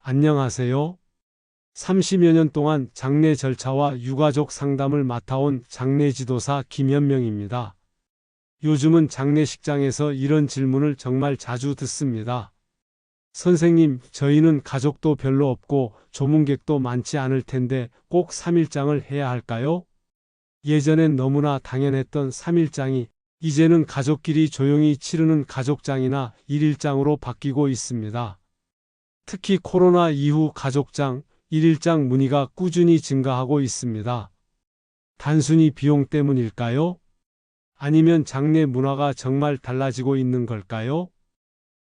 안녕하세요. 30여 년 동안 장례 절차와 유가족 상담을 맡아온 장례지도사 김현명입니다. 요즘은 장례식장에서 이런 질문을 정말 자주 듣습니다. 선생님, 저희는 가족도 별로 없고 조문객도 많지 않을 텐데 꼭 3일장을 해야 할까요? 예전엔 너무나 당연했던 3일장이 이제는 가족끼리 조용히 치르는 가족장이나 1일장으로 바뀌고 있습니다. 특히 코로나 이후 가족장, 1일장 문의가 꾸준히 증가하고 있습니다. 단순히 비용 때문일까요? 아니면 장례 문화가 정말 달라지고 있는 걸까요?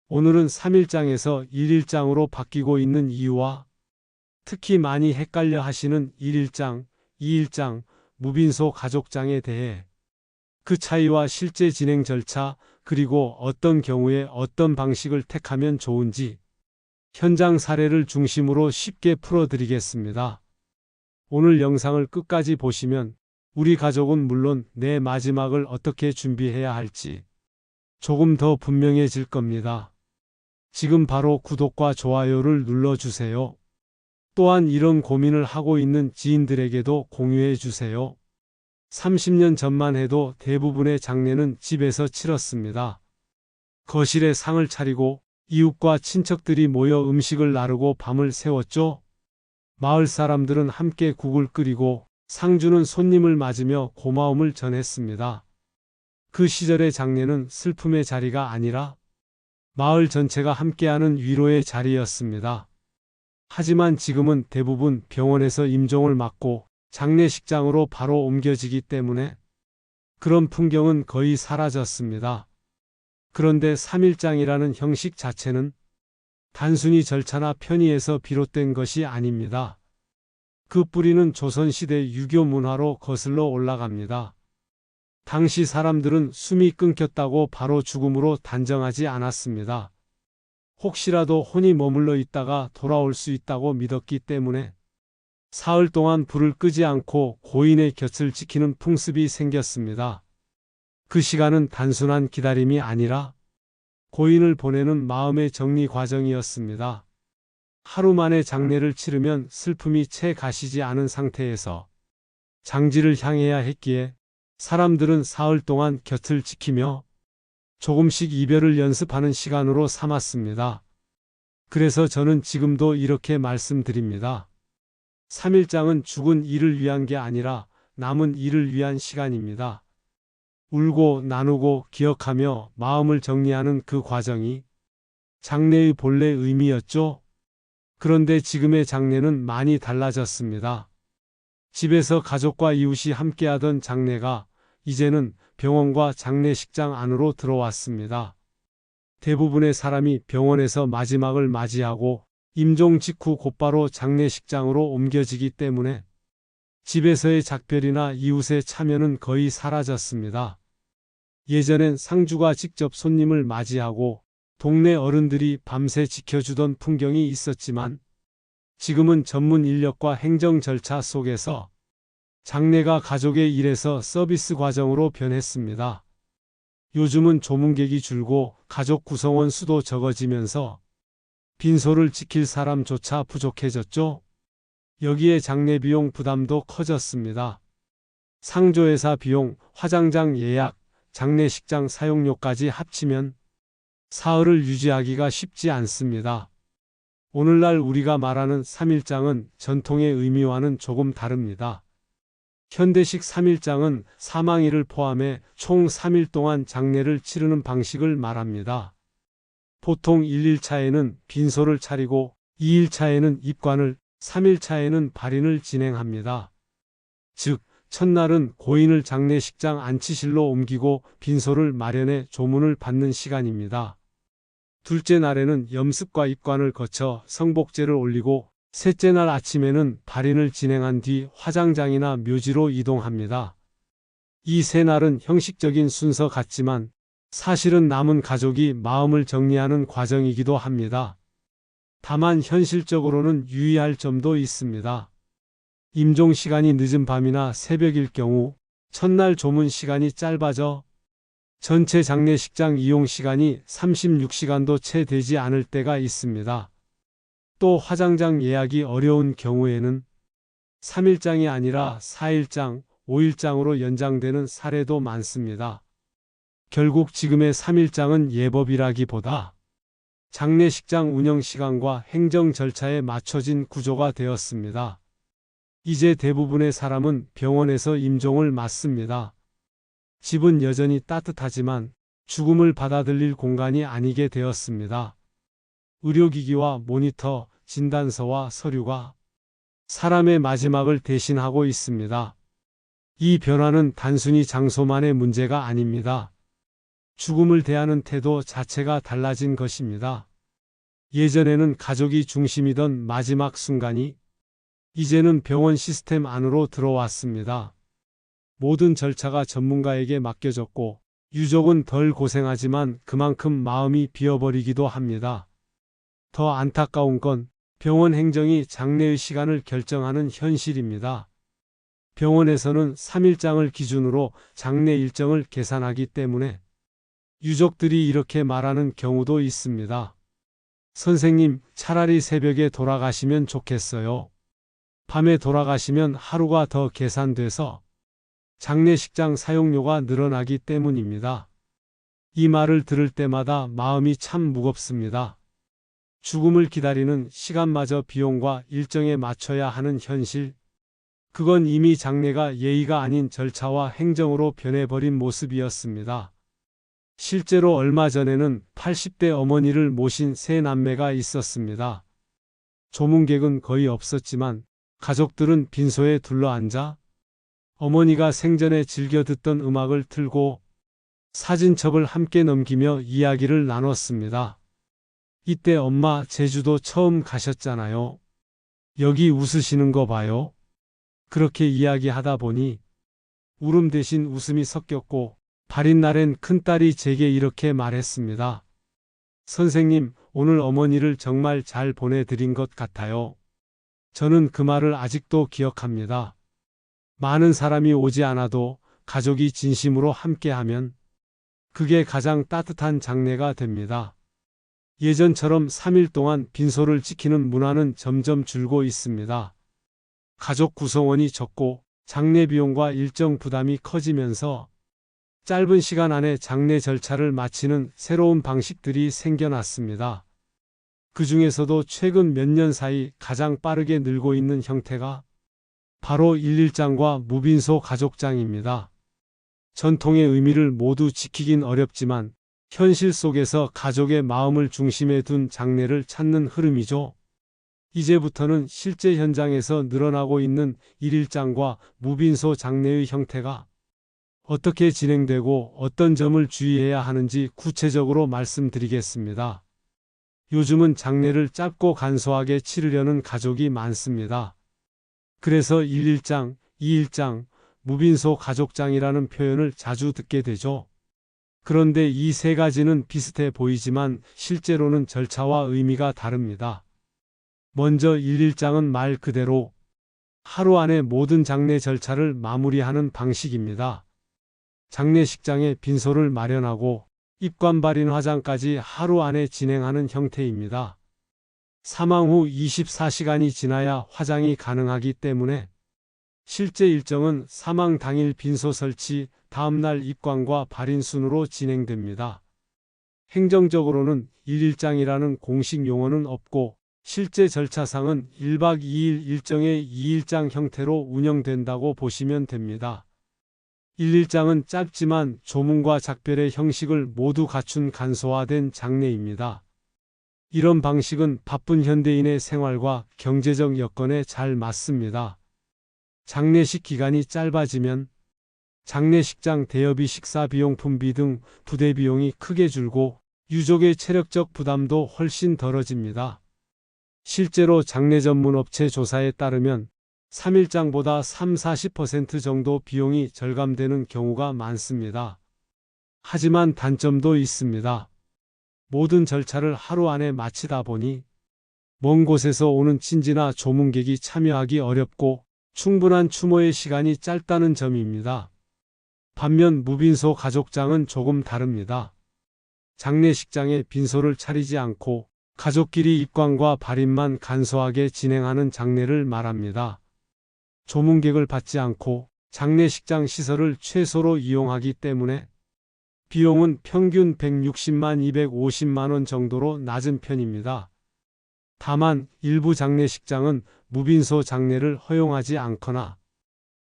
오늘은 3일장에서 1일장으로 바뀌고 있는 이유와 특히 많이 헷갈려 하시는 1일장, 2일장, 무빈소 가족장에 대해 그 차이와 실제 진행 절차, 그리고 어떤 경우에 어떤 방식을 택하면 좋은지 현장 사례를 중심으로 쉽게 풀어드리겠습니다. 오늘 영상을 끝까지 보시면 우리 가족은 물론 내 마지막을 어떻게 준비해야 할지 조금 더 분명해질 겁니다. 지금 바로 구독과 좋아요를 눌러주세요. 또한 이런 고민을 하고 있는 지인들에게도 공유해 주세요. 30년 전만 해도 대부분의 장례는 집에서 치렀습니다. 거실에 상을 차리고 이웃과 친척들이 모여 음식을 나르고 밤을 새웠죠. 마을 사람들은 함께 국을 끓이고 상주는 손님을 맞으며 고마움을 전했습니다. 그 시절의 장례는 슬픔의 자리가 아니라 마을 전체가 함께하는 위로의 자리였습니다. 하지만 지금은 대부분 병원에서 임종을 맞고 장례식장으로 바로 옮겨지기 때문에 그런 풍경은 거의 사라졌습니다. 그런데 3일장이라는 형식 자체는 단순히 절차나 편의에서 비롯된 것이 아닙니다. 그 뿌리는 조선시대 유교 문화로 거슬러 올라갑니다. 당시 사람들은 숨이 끊겼다고 바로 죽음으로 단정하지 않았습니다. 혹시라도 혼이 머물러 있다가 돌아올 수 있다고 믿었기 때문에 사흘 동안 불을 끄지 않고 고인의 곁을 지키는 풍습이 생겼습니다. 그 시간은 단순한 기다림이 아니라 고인을 보내는 마음의 정리 과정이었습니다. 하루 만에 장례를 치르면 슬픔이 채 가시지 않은 상태에서 장지를 향해야 했기에 사람들은 사흘 동안 곁을 지키며 조금씩 이별을 연습하는 시간으로 삼았습니다. 그래서 저는 지금도 이렇게 말씀드립니다. 3일장은 죽은 이를 위한 게 아니라 남은 이를 위한 시간입니다. 울고 나누고 기억하며 마음을 정리하는 그 과정이 장례의 본래 의미였죠. 그런데 지금의 장례는 많이 달라졌습니다. 집에서 가족과 이웃이 함께하던 장례가 이제는 병원과 장례식장 안으로 들어왔습니다. 대부분의 사람이 병원에서 마지막을 맞이하고 임종 직후 곧바로 장례식장으로 옮겨지기 때문에 집에서의 작별이나 이웃의 참여는 거의 사라졌습니다. 예전엔 상주가 직접 손님을 맞이하고 동네 어른들이 밤새 지켜주던 풍경이 있었지만 지금은 전문 인력과 행정 절차 속에서 장례가 가족의 일에서 서비스 과정으로 변했습니다. 요즘은 조문객이 줄고 가족 구성원 수도 적어지면서 빈소를 지킬 사람조차 부족해졌죠. 여기에 장례 비용 부담도 커졌습니다. 상조회사 비용, 화장장 예약, 장례식장 사용료까지 합치면 사흘을 유지하기가 쉽지 않습니다. 오늘날 우리가 말하는 3일장은 전통의 의미와는 조금 다릅니다. 현대식 3일장은 사망일을 포함해 총 3일 동안 장례를 치르는 방식을 말합니다. 보통 1일차에는 빈소를 차리고 2일차에는 입관을, 3일차에는 발인을 진행합니다. 즉, 첫날은 고인을 장례식장 안치실로 옮기고 빈소를 마련해 조문을 받는 시간입니다. 둘째 날에는 염습과 입관을 거쳐 성복제를 올리고 셋째 날 아침에는 발인을 진행한 뒤 화장장이나 묘지로 이동합니다. 이 세 날은 형식적인 순서 같지만 사실은 남은 가족이 마음을 정리하는 과정이기도 합니다. 다만 현실적으로는 유의할 점도 있습니다. 임종 시간이 늦은 밤이나 새벽일 경우 첫날 조문 시간이 짧아져 전체 장례식장 이용 시간이 36시간도 채 되지 않을 때가 있습니다. 또 화장장 예약이 어려운 경우에는 3일장이 아니라 4일장, 5일장으로 연장되는 사례도 많습니다. 결국 지금의 3일장은 예법이라기보다 장례식장 운영 시간과 행정 절차에 맞춰진 구조가 되었습니다. 이제 대부분의 사람은 병원에서 임종을 맞습니다. 집은 여전히 따뜻하지만 죽음을 받아들일 공간이 아니게 되었습니다. 의료기기와 모니터, 진단서와 서류가 사람의 마지막을 대신하고 있습니다. 이 변화는 단순히 장소만의 문제가 아닙니다. 죽음을 대하는 태도 자체가 달라진 것입니다. 예전에는 가족이 중심이던 마지막 순간이 이제는 병원 시스템 안으로 들어왔습니다. 모든 절차가 전문가에게 맡겨졌고 유족은 덜 고생하지만 그만큼 마음이 비어버리기도 합니다. 더 안타까운 건 병원 행정이 장례의 시간을 결정하는 현실입니다. 병원에서는 3일장을 기준으로 장례 일정을 계산하기 때문에 유족들이 이렇게 말하는 경우도 있습니다. 선생님, 차라리 새벽에 돌아가시면 좋겠어요. 밤에 돌아가시면 하루가 더 계산돼서 장례식장 사용료가 늘어나기 때문입니다. 이 말을 들을 때마다 마음이 참 무겁습니다. 죽음을 기다리는 시간마저 비용과 일정에 맞춰야 하는 현실. 그건 이미 장례가 예의가 아닌 절차와 행정으로 변해버린 모습이었습니다. 실제로 얼마 전에는 80대 어머니를 모신 세 남매가 있었습니다. 조문객은 거의 없었지만 가족들은 빈소에 둘러앉아 어머니가 생전에 즐겨 듣던 음악을 틀고 사진첩을 함께 넘기며 이야기를 나눴습니다. 이때 엄마 제주도 처음 가셨잖아요. 여기 웃으시는 거 봐요. 그렇게 이야기하다 보니 울음 대신 웃음이 섞였고 발인 날엔 큰딸이 제게 이렇게 말했습니다. 선생님, 오늘 어머니를 정말 잘 보내드린 것 같아요. 저는 그 말을 아직도 기억합니다. 많은 사람이 오지 않아도 가족이 진심으로 함께하면 그게 가장 따뜻한 장례가 됩니다. 예전처럼 3일 동안 빈소를 지키는 문화는 점점 줄고 있습니다. 가족 구성원이 적고 장례 비용과 일정 부담이 커지면서 짧은 시간 안에 장례 절차를 마치는 새로운 방식들이 생겨났습니다. 그 중에서도 최근 몇 년 사이 가장 빠르게 늘고 있는 형태가 바로 1일장과 무빈소 가족장입니다. 전통의 의미를 모두 지키긴 어렵지만 현실 속에서 가족의 마음을 중심에 둔 장례를 찾는 흐름이죠. 이제부터는 실제 현장에서 늘어나고 있는 1일장과 무빈소 장례의 형태가 어떻게 진행되고 어떤 점을 주의해야 하는지 구체적으로 말씀드리겠습니다. 요즘은 장례를 짧고 간소하게 치르려는 가족이 많습니다. 그래서 1일장, 2일장, 무빈소 가족장이라는 표현을 자주 듣게 되죠. 그런데 이 세 가지는 비슷해 보이지만 실제로는 절차와 의미가 다릅니다. 먼저 1일장은 말 그대로 하루 안에 모든 장례 절차를 마무리하는 방식입니다. 장례식장에 빈소를 마련하고 입관 발인 화장까지 하루 안에 진행하는 형태입니다. 사망 후 24시간이 지나야 화장이 가능하기 때문에 실제 일정은 사망 당일 빈소 설치, 다음날 입관과 발인 순으로 진행됩니다. 행정적으로는 1일장이라는 공식 용어는 없고 실제 절차상은 1박 2일 일정의 2일장 형태로 운영된다고 보시면 됩니다. 1일장은 짧지만 조문과 작별의 형식을 모두 갖춘 간소화된 장례입니다. 이런 방식은 바쁜 현대인의 생활과 경제적 여건에 잘 맞습니다. 장례식 기간이 짧아지면 장례식장 대여비, 식사비용품비 등 부대 비용이 크게 줄고 유족의 체력적 부담도 훨씬 덜어집니다. 실제로 장례 전문 업체 조사에 따르면 3일장보다 30-40% 정도 비용이 절감되는 경우가 많습니다. 하지만 단점도 있습니다. 모든 절차를 하루 안에 마치다 보니 먼 곳에서 오는 친지나 조문객이 참여하기 어렵고 충분한 추모의 시간이 짧다는 점입니다. 반면 무빈소 가족장은 조금 다릅니다. 장례식장에 빈소를 차리지 않고 가족끼리 입관과 발인만 간소하게 진행하는 장례를 말합니다. 조문객을 받지 않고 장례식장 시설을 최소로 이용하기 때문에 비용은 평균 160만 250만 원 정도로 낮은 편입니다. 다만 일부 장례식장은 무빈소 장례를 허용하지 않거나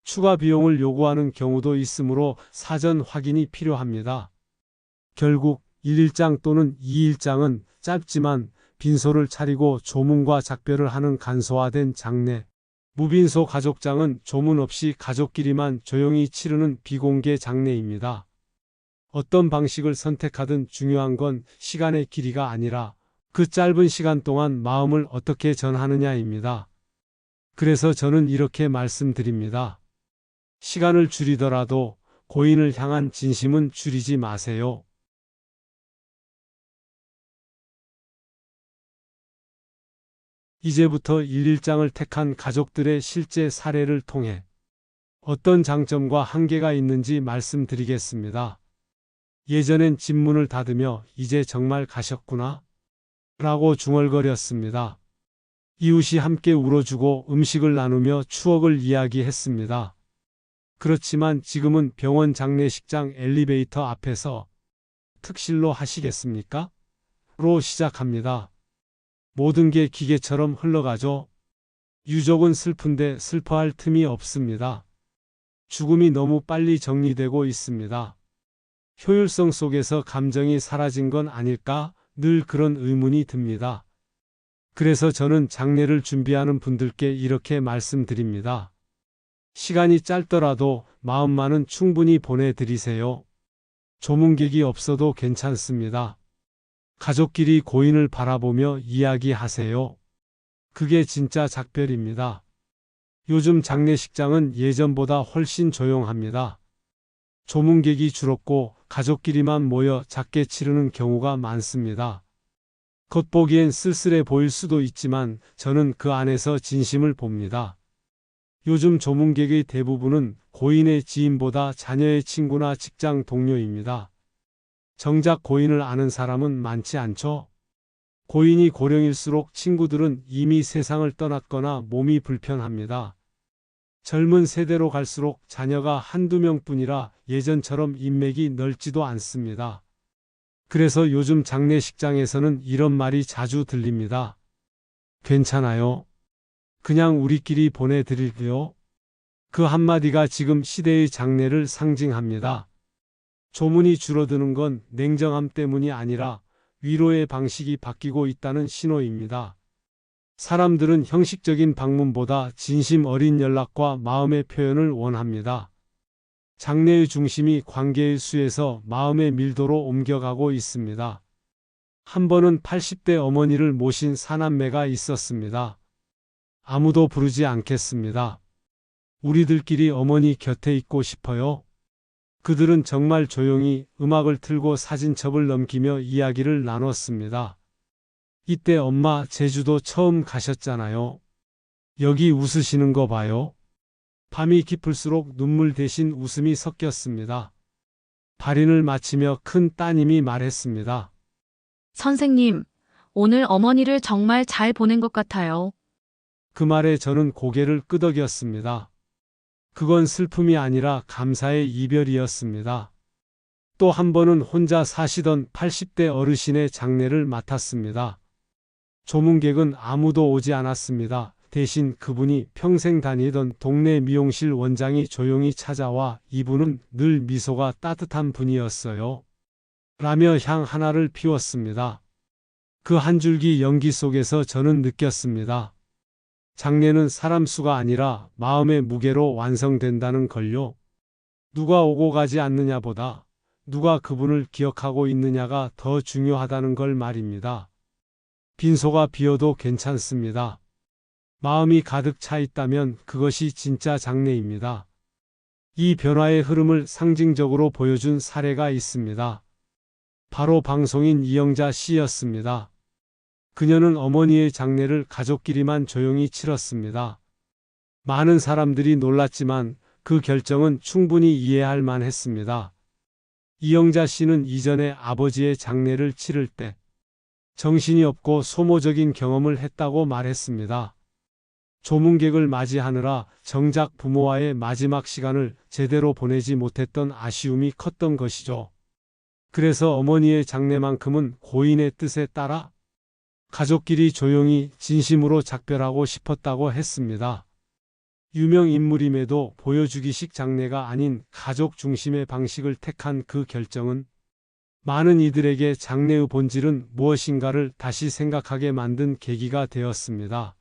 추가 비용을 요구하는 경우도 있으므로 사전 확인이 필요합니다. 결국 1일장 또는 2일장은 짧지만 빈소를 차리고 조문과 작별을 하는 간소화된 장례, 무빈소 가족장은 조문 없이 가족끼리만 조용히 치르는 비공개 장례입니다. 어떤 방식을 선택하든 중요한 건 시간의 길이가 아니라 그 짧은 시간 동안 마음을 어떻게 전하느냐입니다. 그래서 저는 이렇게 말씀드립니다. 시간을 줄이더라도 고인을 향한 진심은 줄이지 마세요. 이제부터 1일장을 택한 가족들의 실제 사례를 통해 어떤 장점과 한계가 있는지 말씀드리겠습니다. 예전엔 집문을 닫으며 이제 정말 가셨구나 라고 중얼거렸습니다. 이웃이 함께 울어주고 음식을 나누며 추억을 이야기했습니다. 그렇지만 지금은 병원 장례식장 엘리베이터 앞에서 특실로 하시겠습니까? 로 시작합니다. 모든 게 기계처럼 흘러가죠. 유족은 슬픈데 슬퍼할 틈이 없습니다. 죽음이 너무 빨리 정리되고 있습니다. 효율성 속에서 감정이 사라진 건 아닐까? 늘 그런 의문이 듭니다. 그래서 저는 장례를 준비하는 분들께 이렇게 말씀드립니다. 시간이 짧더라도 마음만은 충분히 보내드리세요. 조문객이 없어도 괜찮습니다. 가족끼리 고인을 바라보며 이야기하세요. 그게 진짜 작별입니다. 요즘 장례식장은 예전보다 훨씬 조용합니다. 조문객이 줄었고 가족끼리만 모여 작게 치르는 경우가 많습니다. 겉보기엔 쓸쓸해 보일 수도 있지만 저는 그 안에서 진심을 봅니다. 요즘 조문객의 대부분은 고인의 지인보다 자녀의 친구나 직장 동료입니다. 정작 고인을 아는 사람은 많지 않죠. 고인이 고령일수록 친구들은 이미 세상을 떠났거나 몸이 불편합니다. 젊은 세대로 갈수록 자녀가 한두 명뿐이라 예전처럼 인맥이 넓지도 않습니다. 그래서 요즘 장례식장에서는 이런 말이 자주 들립니다. 괜찮아요. 그냥 우리끼리 보내드릴게요. 그 한마디가 지금 시대의 장례를 상징합니다. 조문이 줄어드는 건 냉정함 때문이 아니라 위로의 방식이 바뀌고 있다는 신호입니다. 사람들은 형식적인 방문보다 진심 어린 연락과 마음의 표현을 원합니다. 장례의 중심이 관계의 수에서 마음의 밀도로 옮겨가고 있습니다. 한 번은 80대 어머니를 모신 사남매가 있었습니다. 아무도 부르지 않겠습니다. 우리들끼리 어머니 곁에 있고 싶어요. 그들은 정말 조용히 음악을 틀고 사진첩을 넘기며 이야기를 나눴습니다. 이때 엄마 제주도 처음 가셨잖아요. 여기 웃으시는 거 봐요. 밤이 깊을수록 눈물 대신 웃음이 섞였습니다. 발인을 마치며 큰 따님이 말했습니다. 선생님, 오늘 어머니를 정말 잘 보낸 것 같아요. 그 말에 저는 고개를 끄덕였습니다. 그건 슬픔이 아니라 감사의 이별이었습니다. 또 한 번은 혼자 사시던 80대 어르신의 장례를 맡았습니다. 조문객은 아무도 오지 않았습니다. 대신 그분이 평생 다니던 동네 미용실 원장이 조용히 찾아와 이분은 늘 미소가 따뜻한 분이었어요. 라며 향 하나를 피웠습니다. 그 한 줄기 연기 속에서 저는 느꼈습니다. 장례는 사람 수가 아니라 마음의 무게로 완성된다는 걸요. 누가 오고 가지 않느냐보다 누가 그분을 기억하고 있느냐가 더 중요하다는 걸 말입니다. 빈소가 비어도 괜찮습니다. 마음이 가득 차 있다면 그것이 진짜 장례입니다. 이 변화의 흐름을 상징적으로 보여준 사례가 있습니다. 바로 방송인 이영자 씨였습니다. 그녀는 어머니의 장례를 가족끼리만 조용히 치렀습니다. 많은 사람들이 놀랐지만 그 결정은 충분히 이해할 만했습니다. 이영자 씨는 이전에 아버지의 장례를 치를 때 정신이 없고 소모적인 경험을 했다고 말했습니다. 조문객을 맞이하느라 정작 부모와의 마지막 시간을 제대로 보내지 못했던 아쉬움이 컸던 것이죠. 그래서 어머니의 장례만큼은 고인의 뜻에 따라 가족끼리 조용히 진심으로 작별하고 싶었다고 했습니다. 유명 인물임에도 보여주기식 장례가 아닌 가족 중심의 방식을 택한 그 결정은 많은 이들에게 장례의 본질은 무엇인가를 다시 생각하게 만든 계기가 되었습니다.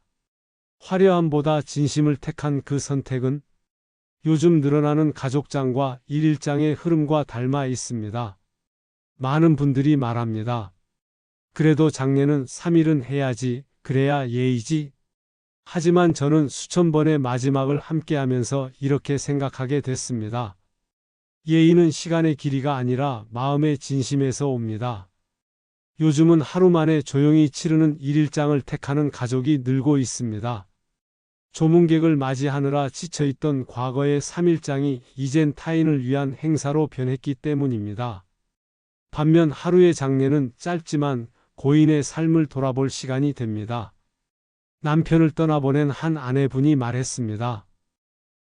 화려함보다 진심을 택한 그 선택은 요즘 늘어나는 가족장과 일일장의 흐름과 닮아 있습니다. 많은 분들이 말합니다. 그래도 장례는 3일은 해야지, 그래야 예의지. 하지만 저는 수천 번의 마지막을 함께하면서 이렇게 생각하게 됐습니다. 예의는 시간의 길이가 아니라 마음의 진심에서 옵니다. 요즘은 하루 만에 조용히 치르는 일일장을 택하는 가족이 늘고 있습니다. 조문객을 맞이하느라 지쳐있던 과거의 3일장이 이젠 타인을 위한 행사로 변했기 때문입니다. 반면 하루의 장례는 짧지만 고인의 삶을 돌아볼 시간이 됩니다. 남편을 떠나보낸 한 아내분이 말했습니다.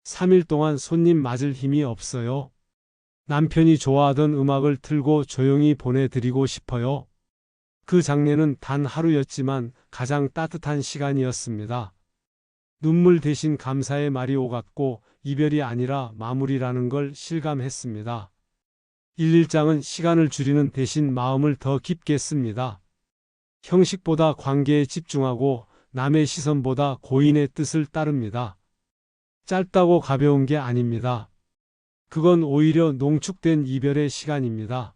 3일 동안 손님 맞을 힘이 없어요. 남편이 좋아하던 음악을 틀고 조용히 보내드리고 싶어요. 그 장례는 단 하루였지만 가장 따뜻한 시간이었습니다. 눈물 대신 감사의 말이 오갔고 이별이 아니라 마무리라는 걸 실감했습니다. 일일장은 시간을 줄이는 대신 마음을 더 깊게 씁니다. 형식보다 관계에 집중하고 남의 시선보다 고인의 뜻을 따릅니다. 짧다고 가벼운 게 아닙니다. 그건 오히려 농축된 이별의 시간입니다.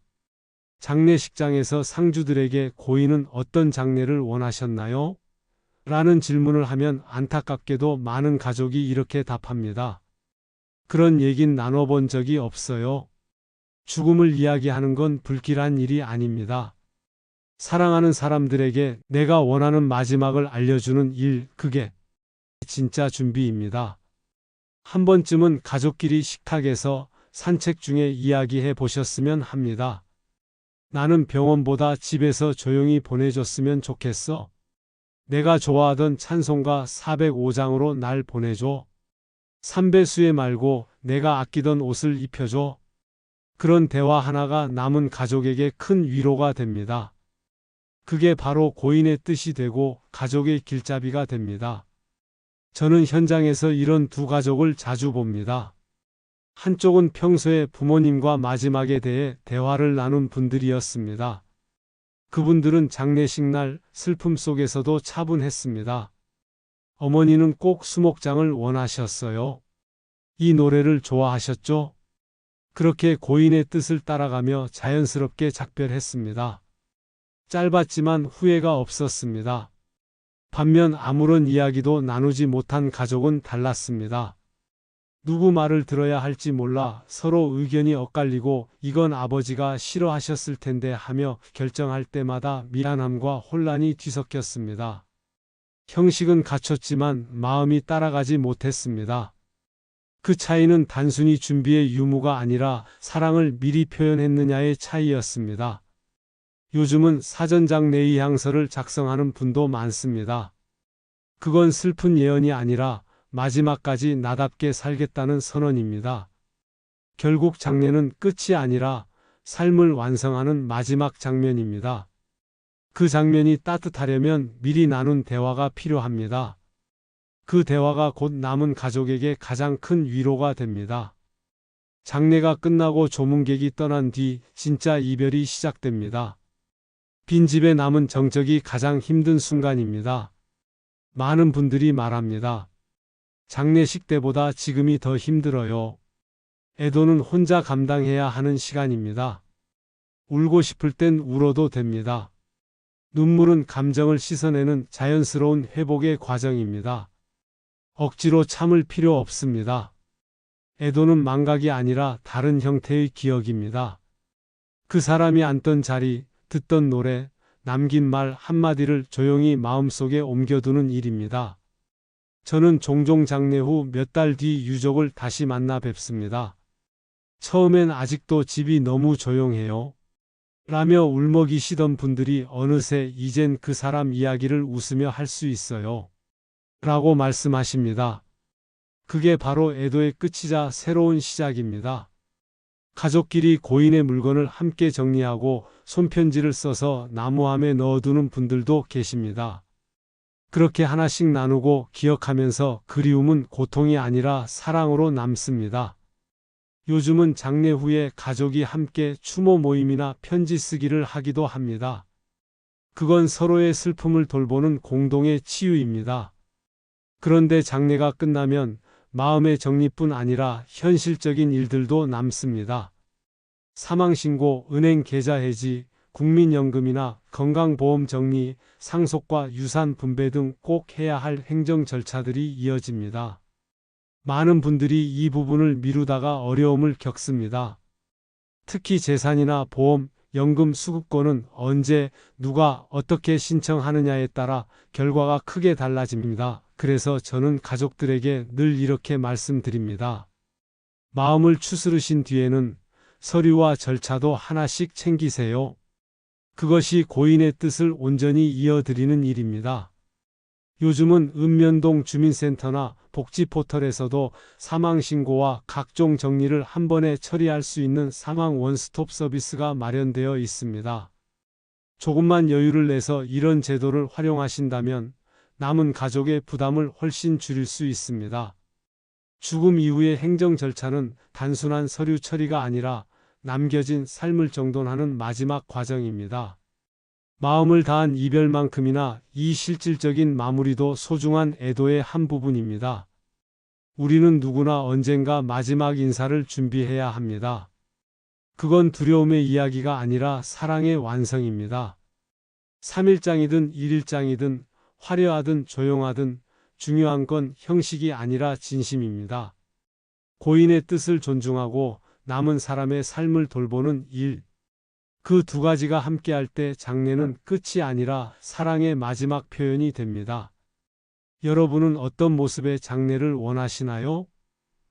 장례식장에서 상주들에게 고인은 어떤 장례를 원하셨나요? 라는 질문을 하면 안타깝게도 많은 가족이 이렇게 답합니다. 그런 얘긴 나눠본 적이 없어요. 죽음을 이야기하는 건 불길한 일이 아닙니다. 사랑하는 사람들에게 내가 원하는 마지막을 알려주는 일, 그게 진짜 준비입니다. 한 번쯤은 가족끼리 식탁에서 산책 중에 이야기해 보셨으면 합니다. 나는 병원보다 집에서 조용히 보내줬으면 좋겠어. 내가 좋아하던 찬송가 405장으로 날 보내줘. 삼배수에 말고 내가 아끼던 옷을 입혀줘. 그런 대화 하나가 남은 가족에게 큰 위로가 됩니다. 그게 바로 고인의 뜻이 되고 가족의 길잡이가 됩니다. 저는 현장에서 이런 두 가족을 자주 봅니다. 한쪽은 평소에 부모님과 마지막에 대해 대화를 나눈 분들이었습니다. 그분들은 장례식 날 슬픔 속에서도 차분했습니다. 어머니는 꼭 수목장을 원하셨어요. 이 노래를 좋아하셨죠? 그렇게 고인의 뜻을 따라가며 자연스럽게 작별했습니다. 짧았지만 후회가 없었습니다. 반면 아무런 이야기도 나누지 못한 가족은 달랐습니다. 누구 말을 들어야 할지 몰라 서로 의견이 엇갈리고 이건 아버지가 싫어하셨을 텐데 하며 결정할 때마다 미안함과 혼란이 뒤섞였습니다. 형식은 갖췄지만 마음이 따라가지 못했습니다. 그 차이는 단순히 준비의 유무가 아니라 사랑을 미리 표현했느냐의 차이였습니다. 요즘은 사전장 내의향서를 작성하는 분도 많습니다. 그건 슬픈 예언이 아니라 마지막까지 나답게 살겠다는 선언입니다. 결국 장례는 끝이 아니라 삶을 완성하는 마지막 장면입니다. 그 장면이 따뜻하려면 미리 나눈 대화가 필요합니다. 그 대화가 곧 남은 가족에게 가장 큰 위로가 됩니다. 장례가 끝나고 조문객이 떠난 뒤 진짜 이별이 시작됩니다. 빈집에 남은 정적이 가장 힘든 순간입니다. 많은 분들이 말합니다. 장례식 때보다 지금이 더 힘들어요. 애도는 혼자 감당해야 하는 시간입니다. 울고 싶을 땐 울어도 됩니다. 눈물은 감정을 씻어내는 자연스러운 회복의 과정입니다. 억지로 참을 필요 없습니다. 애도는 망각이 아니라 다른 형태의 기억입니다. 그 사람이 앉던 자리, 듣던 노래, 남긴 말 한마디를 조용히 마음속에 옮겨두는 일입니다. 저는 종종 장례 후 몇 달 뒤 유족을 다시 만나 뵙습니다. 처음엔 아직도 집이 너무 조용해요. 라며 울먹이시던 분들이 어느새 이젠 그 사람 이야기를 웃으며 할 수 있어요. 라고 말씀하십니다. 그게 바로 애도의 끝이자 새로운 시작입니다. 가족끼리 고인의 물건을 함께 정리하고 손편지를 써서 나무함에 넣어두는 분들도 계십니다. 그렇게 하나씩 나누고 기억하면서 그리움은 고통이 아니라 사랑으로 남습니다. 요즘은 장례 후에 가족이 함께 추모 모임이나 편지 쓰기를 하기도 합니다. 그건 서로의 슬픔을 돌보는 공동의 치유입니다. 그런데 장례가 끝나면 마음의 정리뿐 아니라 현실적인 일들도 남습니다. 사망신고, 은행 계좌 해지, 국민연금이나 건강보험 정리, 상속과 유산 분배 등 꼭 해야 할 행정 절차들이 이어집니다. 많은 분들이 이 부분을 미루다가 어려움을 겪습니다. 특히 재산이나 보험, 연금 수급권은 언제, 누가, 어떻게 신청하느냐에 따라 결과가 크게 달라집니다. 그래서 저는 가족들에게 늘 이렇게 말씀드립니다. 마음을 추스르신 뒤에는 서류와 절차도 하나씩 챙기세요. 그것이 고인의 뜻을 온전히 이어드리는 일입니다. 요즘은 읍면동 주민센터나 복지포털에서도 사망신고와 각종 정리를 한 번에 처리할 수 있는 사망 원스톱 서비스가 마련되어 있습니다. 조금만 여유를 내서 이런 제도를 활용하신다면 남은 가족의 부담을 훨씬 줄일 수 있습니다. 죽음 이후의 행정 절차는 단순한 서류 처리가 아니라 남겨진 삶을 정돈하는 마지막 과정입니다. 마음을 다한 이별만큼이나 이 실질적인 마무리도 소중한 애도의 한 부분입니다. 우리는 누구나 언젠가 마지막 인사를 준비해야 합니다. 그건 두려움의 이야기가 아니라 사랑의 완성입니다. 3일장이든 1일장이든 화려하든 조용하든 중요한 건 형식이 아니라 진심입니다. 고인의 뜻을 존중하고 남은 사람의 삶을 돌보는 일. 그 두 가지가 함께할 때 장례는 끝이 아니라 사랑의 마지막 표현이 됩니다. 여러분은 어떤 모습의 장례를 원하시나요?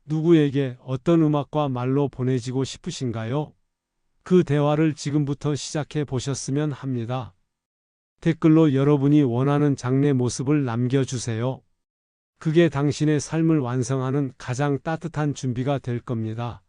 누구에게 어떤 음악과 말로 보내지고 싶으신가요? 그 대화를 지금부터 시작해 보셨으면 합니다. 댓글로 여러분이 원하는 장례 모습을 남겨주세요. 그게 당신의 삶을 완성하는 가장 따뜻한 준비가 될 겁니다.